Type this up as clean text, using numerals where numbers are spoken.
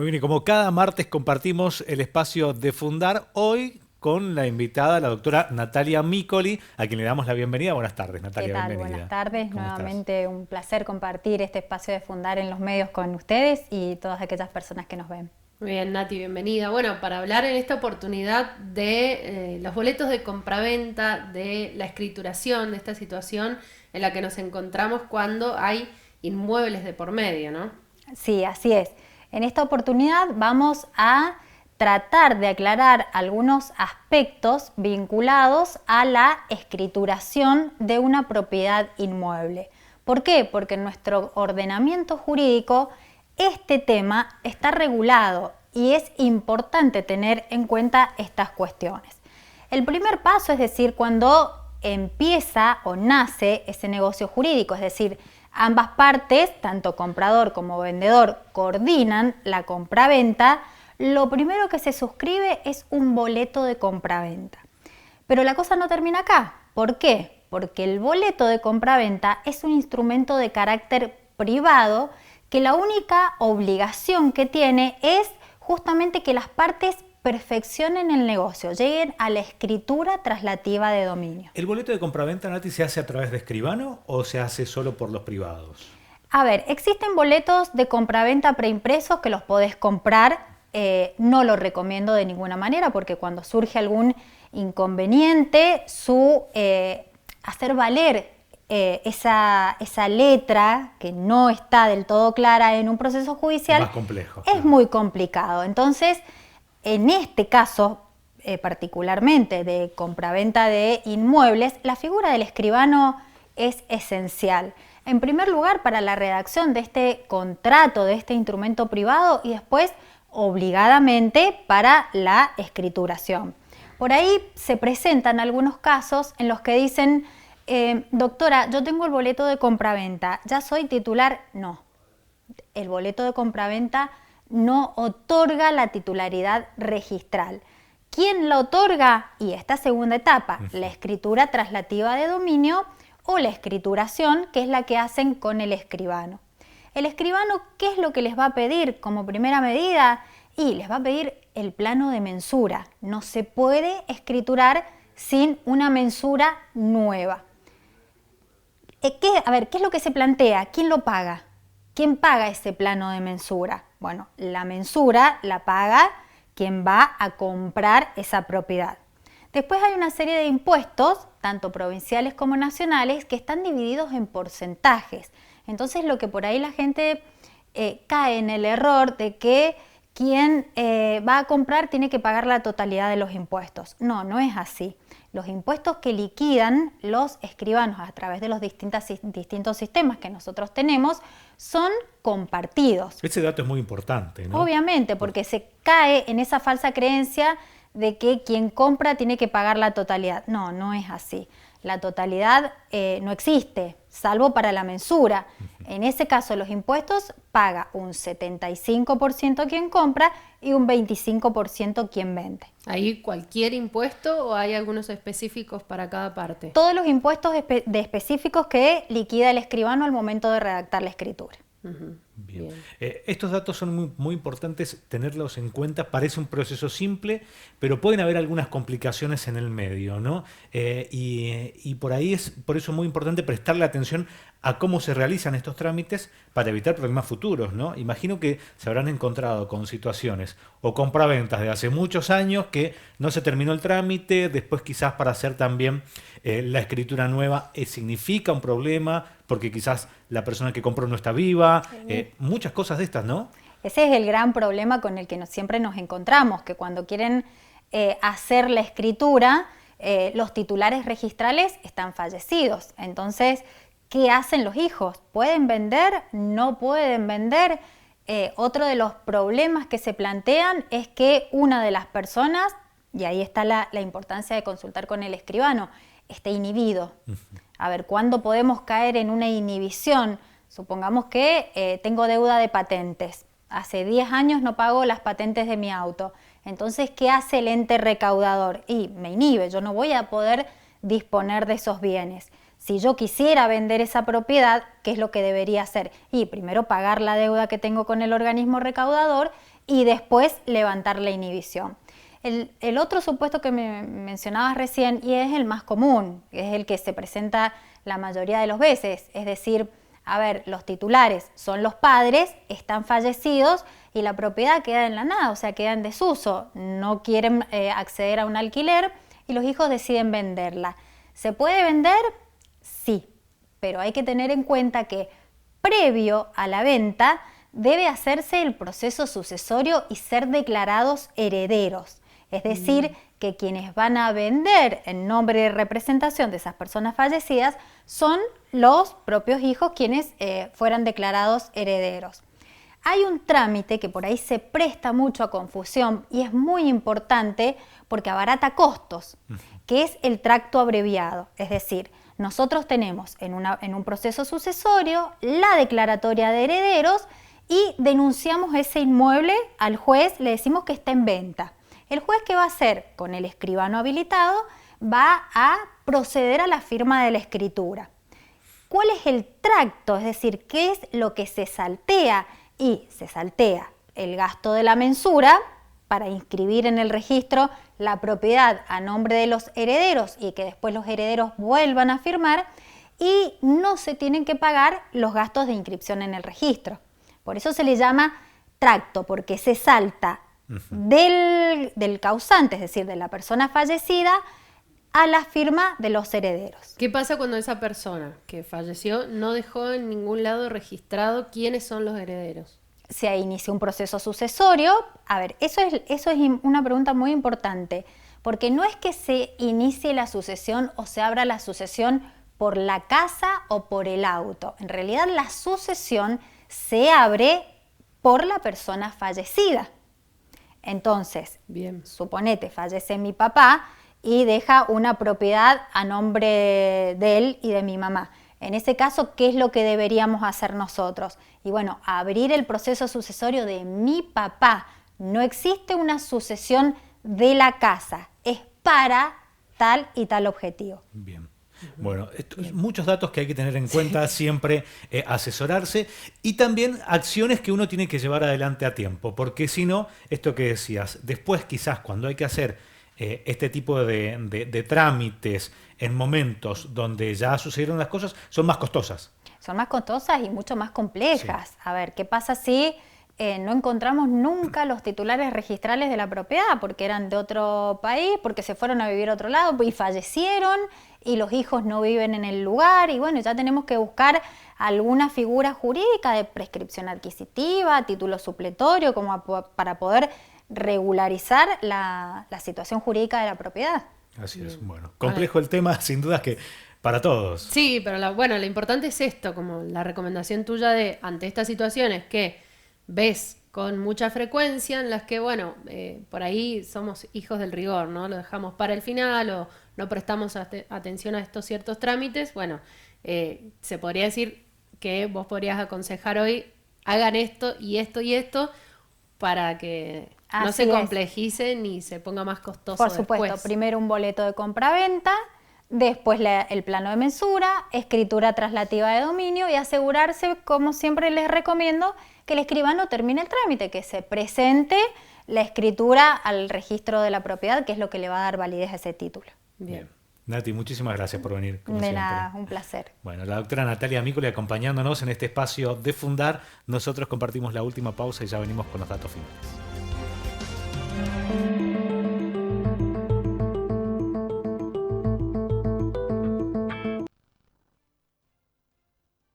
Muy bien, y como cada martes compartimos el espacio de Fundar, hoy con la invitada, la doctora Natalia Micoli, a quien le damos la bienvenida. Buenas tardes, ¿Qué Natalia, tal? bienvenida. Buenas tardes. ¿Cómo estás? Nuevamente un placer compartir este espacio de Fundar en los medios con ustedes y todas aquellas personas que nos ven. Muy bien, Nati, bienvenida. Bueno, para hablar en esta oportunidad de los boletos de compraventa, de la escrituración, de esta situación en la que nos encontramos cuando hay inmuebles de por medio, ¿no? Sí, así es. En esta oportunidad vamos a tratar de aclarar algunos aspectos vinculados a la escrituración de una propiedad inmueble. ¿Por qué? Porque en nuestro ordenamiento jurídico este tema está regulado y es importante tener en cuenta estas cuestiones. El primer paso, es decir, cuando empieza o nace ese negocio jurídico, es decir, ambas partes, tanto comprador como vendedor, coordinan la compraventa, lo primero que se suscribe es un boleto de compraventa. Pero la cosa no termina acá. ¿Por qué? Porque el boleto de compraventa es un instrumento de carácter privado que la única obligación que tiene es justamente que las partes perfeccionen el negocio, lleguen a la escritura traslativa de dominio. ¿El boleto de compraventa, Nati, se hace a través de escribano o se hace solo por los privados? A ver, existen boletos de compraventa preimpresos que los podés comprar. No lo recomiendo de ninguna manera porque cuando surge algún inconveniente, hacer valer esa letra que no está del todo clara en un proceso judicial Más complejo. Es muy complicado. Entonces, en este caso, particularmente de compraventa de inmuebles, la figura del escribano es esencial. En primer lugar, para la redacción de este contrato, de este instrumento privado y después, obligadamente, para la escrituración. Por ahí se presentan algunos casos en los que dicen, doctora, yo tengo el boleto de compraventa, ¿ya soy titular? No. El boleto de compraventa no otorga la titularidad registral. ¿Quién la otorga? Y esta segunda etapa, la escritura traslativa de dominio o la escrituración, que es la que hacen con el escribano. El escribano, ¿qué es lo que les va a pedir como primera medida? Y les va a pedir el plano de mensura. No se puede escriturar sin una mensura nueva. ¿Qué es lo que se plantea? ¿Quién lo paga? ¿Quién paga ese plano de mensura? Bueno, la mensura la paga quien va a comprar esa propiedad. Después hay una serie de impuestos, tanto provinciales como nacionales, que están divididos en porcentajes. Entonces, lo que por ahí la gente cae en el error de que quien va a comprar tiene que pagar la totalidad de los impuestos. No, no es así. Los impuestos que liquidan los escribanos a través de los distintos sistemas que nosotros tenemos son compartidos. Ese dato es muy importante, ¿no? Obviamente, porque se cae en esa falsa creencia de que quien compra tiene que pagar la totalidad. No, no es así. La totalidad no existe, salvo para la mensura. En ese caso, los impuestos paga un 75% quien compra y un 25% quien vende. ¿Hay cualquier impuesto o hay algunos específicos para cada parte? Todos los impuestos específicos que liquida el escribano al momento de redactar la escritura. Bien. Estos datos son muy importantes tenerlos en cuenta. Parece un proceso simple, pero pueden haber algunas complicaciones en el medio, ¿no? Y por ahí por eso es muy importante prestarle atención a cómo se realizan estos trámites para evitar problemas futuros, ¿no? Imagino que se habrán encontrado con situaciones o compraventas de hace muchos años que no se terminó el trámite, después quizás para hacer también la escritura nueva significa un problema porque quizás la persona que compró no está viva, muchas cosas de estas, ¿no? Ese es el gran problema con el que siempre nos encontramos, que cuando quieren hacer la escritura, los titulares registrales están fallecidos. Entonces, ¿qué hacen los hijos? ¿Pueden vender? ¿No pueden vender? Otro de los problemas que se plantean es que una de las personas, y ahí está la importancia de consultar con el escribano, esté inhibido. A ver, ¿cuándo podemos caer en una inhibición? Supongamos que tengo deuda de patentes. Hace 10 años no pago las patentes de mi auto. Entonces, ¿qué hace el ente recaudador? Y me inhibe, yo no voy a poder disponer de esos bienes. Si yo quisiera vender esa propiedad, ¿qué es lo que debería hacer? Y primero pagar la deuda que tengo con el organismo recaudador y después levantar la inhibición. El otro supuesto que me mencionabas recién, y es el más común, es el que se presenta la mayoría de las veces, es decir, a ver, los titulares son los padres, están fallecidos y la propiedad queda en la nada, o sea, queda en desuso, no quieren acceder a un alquiler y los hijos deciden venderla. ¿Se puede vender? Sí, pero hay que tener en cuenta que previo a la venta debe hacerse el proceso sucesorio y ser declarados herederos. Es decir, que quienes van a vender en nombre de representación de esas personas fallecidas son los propios hijos quienes fueran declarados herederos. Hay un trámite que por ahí se presta mucho a confusión y es muy importante porque abarata costos, que es el tracto abreviado. Es decir, nosotros tenemos en un proceso sucesorio la declaratoria de herederos y denunciamos ese inmueble al juez, le decimos que está en venta. El juez, ¿qué va a hacer? Con el escribano habilitado va a proceder a la firma de la escritura. ¿Cuál es el tracto? Es decir, ¿qué es lo que se saltea? Y se saltea el gasto de la mensura para inscribir en el registro la propiedad a nombre de los herederos y que después los herederos vuelvan a firmar, y no se tienen que pagar los gastos de inscripción en el registro. Por eso se le llama tracto, porque se salta del causante, es decir, de la persona fallecida, a la firma de los herederos. ¿Qué pasa cuando esa persona que falleció no dejó en ningún lado registrado quiénes son los herederos? Se inicia un proceso sucesorio. A ver, eso es una pregunta muy importante, porque no es que se inicie la sucesión o se abra la sucesión por la casa o por el auto. En realidad la sucesión se abre por la persona fallecida. Entonces, bien, suponete, fallece mi papá y deja una propiedad a nombre de él y de mi mamá. En ese caso, ¿qué es lo que deberíamos hacer nosotros? Y bueno, abrir el proceso sucesorio de mi papá. No existe una sucesión de la casa, es para tal y tal objetivo. Bien. Bueno, muchos datos que hay que tener en cuenta, siempre asesorarse, y también acciones que uno tiene que llevar adelante a tiempo, porque si no, esto que decías, después quizás cuando hay que hacer este tipo de trámites en momentos donde ya sucedieron las cosas, son más costosas. Son más costosas y mucho más complejas. Sí. A ver, ¿qué pasa si no encontramos nunca los titulares registrales de la propiedad porque eran de otro país, porque se fueron a vivir a otro lado y fallecieron y los hijos no viven en el lugar? Y bueno, ya tenemos que buscar alguna figura jurídica de prescripción adquisitiva, título supletorio, como para poder regularizar la situación jurídica de la propiedad. Así es. Bueno, complejo el tema, sin duda que para todos. Sí, pero lo importante es esto, como la recomendación tuya de ante estas situaciones que ves con mucha frecuencia en las que, por ahí somos hijos del rigor, ¿no? Lo dejamos para el final o no prestamos atención a estos ciertos trámites. Se podría decir que vos podrías aconsejar hoy, hagan esto y esto y esto para que no se complejice ni se ponga más costoso. Por supuesto, después. Primero un boleto de compraventa, después el plano de mensura, escritura traslativa de dominio y asegurarse, como siempre les recomiendo, que el escribano termine el trámite, que se presente la escritura al registro de la propiedad, que es lo que le va a dar validez a ese título. Bien. Nati, muchísimas gracias por venir. Como de siempre. Nada, un placer. Bueno, la doctora Natalia Mícoli acompañándonos en este espacio de Fundar. Nosotros compartimos la última pausa y ya venimos con los datos finales.